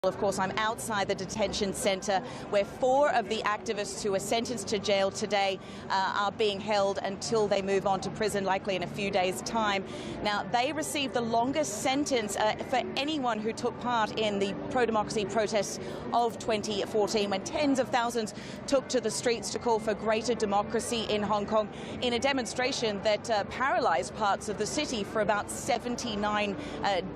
Of course, I'm outside the detention centre where 4 of the activists who were sentenced to jail today are being held until they move on to prison, likely in a few days' time. Now, they received the longest sentence for anyone who took part in the pro-democracy protests of 2014, when tens of thousands took to the streets to call for greater democracy in Hong Kong in a demonstration that paralysed parts of the city for about 79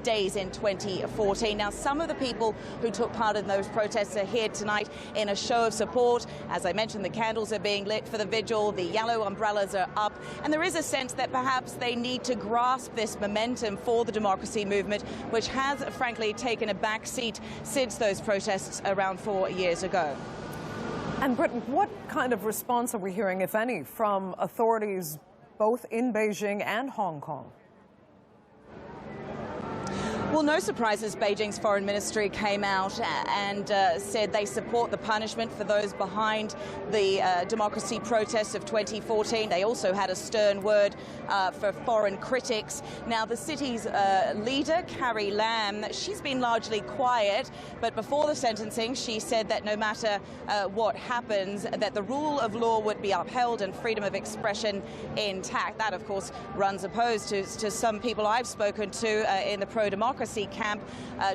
days in 2014. Now, some of the people who took part in those protests are here tonight in a show of support. As I mentioned, the candles are being lit for the vigil, the yellow umbrellas are up, and there is a sense that perhaps they need to grasp this momentum for the democracy movement, which has, frankly, taken a back seat since those protests around 4 years ago. And Britain, what kind of response are we hearing, if any, from authorities both in Beijing and Hong Kong? Well, no surprises. Beijing's foreign ministry came out and said they support the punishment for those behind the democracy protests of 2014. They also had a stern word for foreign critics. Now, the city's leader, Carrie Lam, she's been largely quiet, but before the sentencing, she said that no matter what happens, that the rule of law would be upheld and freedom of expression intact. That, of course, runs opposed to some people I've spoken to in the pro-democracy camp.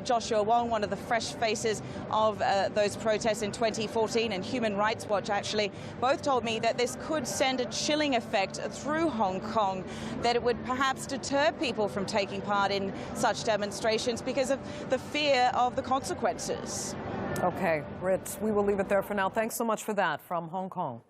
Joshua Wong, one of the fresh faces of those protests in 2014, and Human Rights Watch actually both told me that this could send a chilling effect through Hong Kong, that it would perhaps deter people from taking part in such demonstrations because of the fear of the consequences. Okay, Rit, we will leave it there for now. Thanks so much for that from Hong Kong.